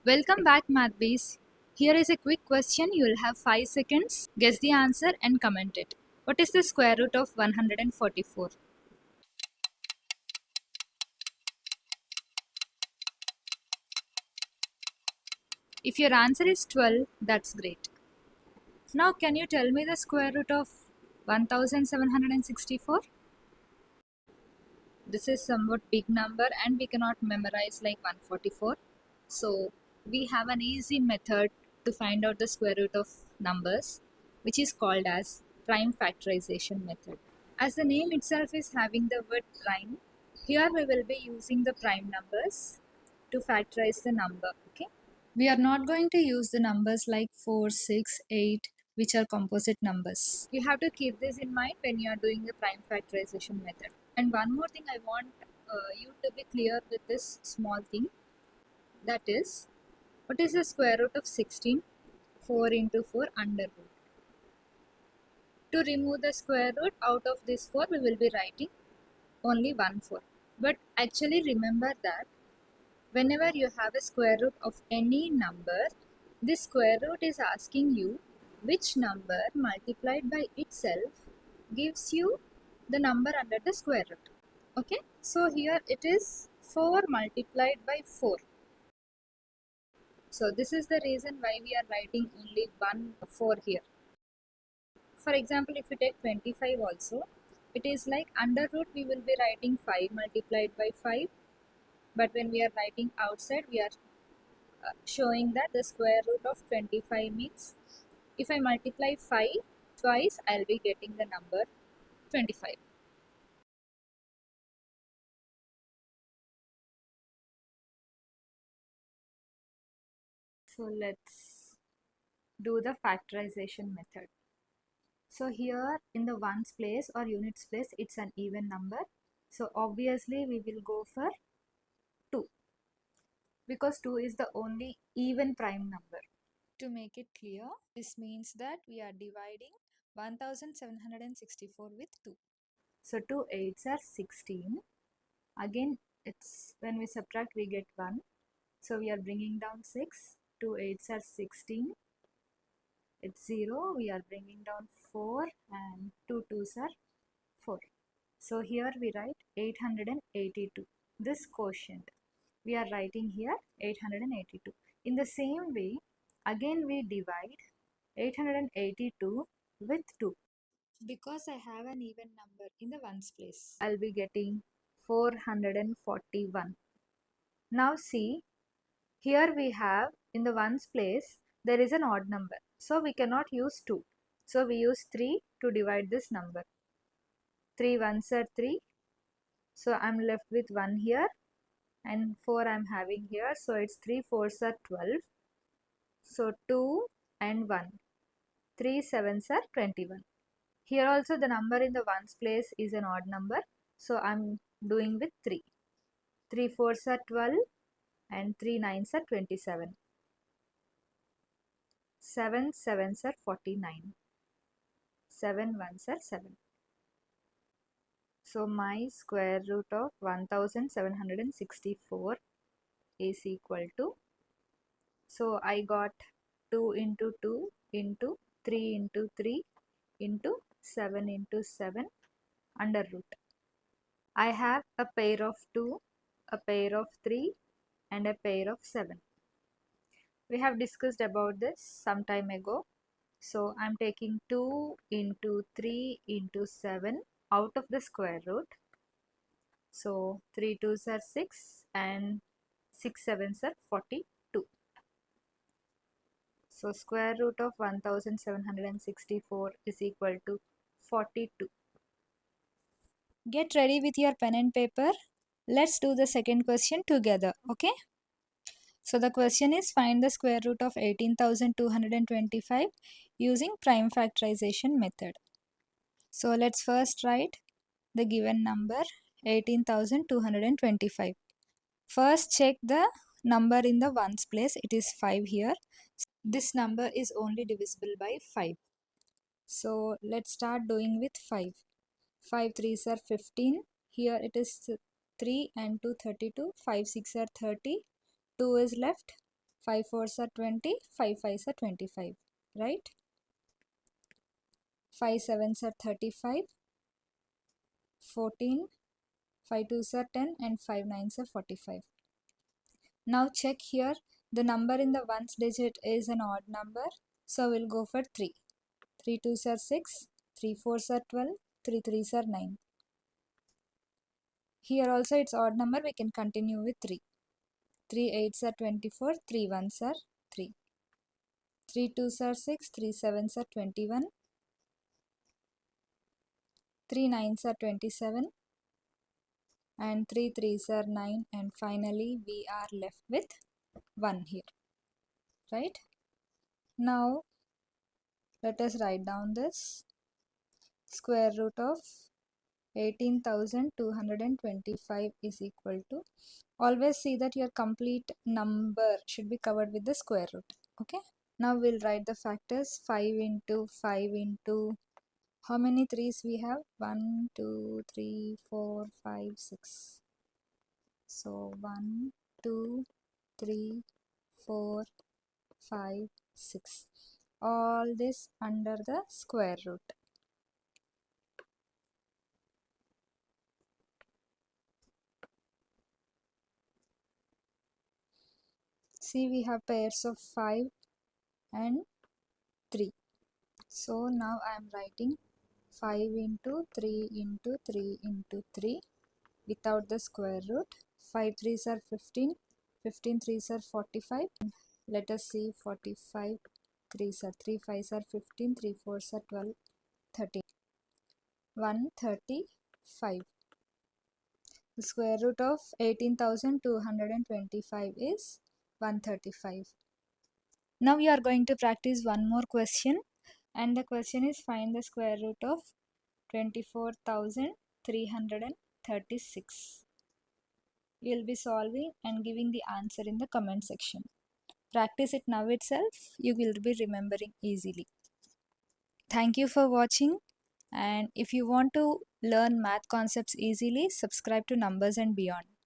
Welcome back, Mathbees. Here is a quick question. You will have 5 seconds. Guess the answer and comment it. What is the square root of 144? If your answer is 12, that's great. Now, can you tell me the square root of 1764? This is somewhat big number and we cannot memorize like 144. So, we have an easy method to find out the square root of numbers, which is called as prime factorization method. As the name itself is having the word prime, here we will be using the prime numbers to factorize the number. Okay, we are not going to use the numbers like 4, 6, 8, which are composite numbers. You have to keep this in mind when you are doing the prime factorization method. And one more thing I want you to be clear with this small thing, that is, what is the square root of 16? 4 into 4 under root. To remove the square root out of this 4, we will be writing only 1 4. But actually remember that whenever you have a square root of any number, this square root is asking you which number multiplied by itself gives you the number under the square root. Okay, so here it is 4 multiplied by 4. So this is the reason why we are writing only 1 4 here. For example, if we take 25 also, it is like under root we will be writing 5 multiplied by 5, but when we are writing outside we are showing that the square root of 25 means if I multiply 5 twice, I will be getting the number 25. So let's do the factorization method. So here in the ones place or units place, it's an even number. So obviously we will go for 2 because 2 is the only even prime number. To make it clear, this means that we are dividing 1764 with 2. So 2 8s are 16. Again, it's when we subtract we get 1. So we are bringing down 6. 2 8s are 16. It's 0. We are bringing down 4 and 2 2s are 4. So here we write 882. This quotient we are writing here 882. In the same way, again we divide 882 with 2. Because I have an even number in the ones place, I'll be getting 441. Now see, here we have in the ones place, there is an odd number. So we cannot use 2. So we use 3 to divide this number. 3 ones are 3. So I'm left with 1 here and 4 I'm having here. So it's 3 4s are 12. So 2 and 1. 3 7s are 21. Here also the number in the ones place is an odd number. So I'm doing with 3. 3 4s are 12 and 3 9s are 27. 7 7s are 49. 7 1s are 7. So my square root of 1764 is equal to, so I got 2 into 2 into 3 into 3 into 7 into 7 under root. I have a pair of 2, a pair of 3 and a pair of 7. We have discussed about this some time ago. So I'm taking 2 into 3 into 7 out of the square root. So 3 2s are 6 and 6 7s are 42. So square root of 1764 is equal to 42. Get ready with your pen and paper. Let's do the second question together, okay? So the question is, find the square root of 18,225 using prime factorization method. So let's first write the given number 18,225. First check the number in the ones place. It is 5 here. This number is only divisible by 5. So let's start doing with 5. 5 3s are 15. Here it is 3 and 2 32. 5 6 are 30. 2 is left. 5 fours are 20, 5 fives are 25, right? 5 sevens are 35, 14, 5 twos are 10 and 5 nines are 45. Now check here, the number in the ones digit is an odd number, so we'll go for 3. 3 twos are 6, 3 fours are 12, 3 threes are 9. Here also it's odd number, we can continue with 3. 3 eights are 24, 3 ones are 3. 3 twos are 6, 3 sevens are 21, 3 nines are 27 and 3 threes are 9, and finally we are left with 1 here, right? Now let us write down this. Square root of 18,225 is equal to, always see that your complete number should be covered with the square root. Okay, now we'll write the factors. 5 into 5 into, how many 3's we have? 1 2 3 4 5 6. So 1 2 3 4 5 6, all this under the square root. See, we have pairs of 5 and 3. So now I am writing 5 into 3 into 3 into 3 without the square root. 5 threes are 15, 15 threes are 45. Let us see, 45 threes are 3 fives are 15, 3 fours are 12, 13. 135. The square root of 18,225 is 135. Now we are going to practice one more question, and the question is, find the square root of 24,336. You will be solving and giving the answer in the comment section. Practice it now itself, you will be remembering easily. Thank you for watching, and if you want to learn math concepts easily, subscribe to Numbers and Beyond.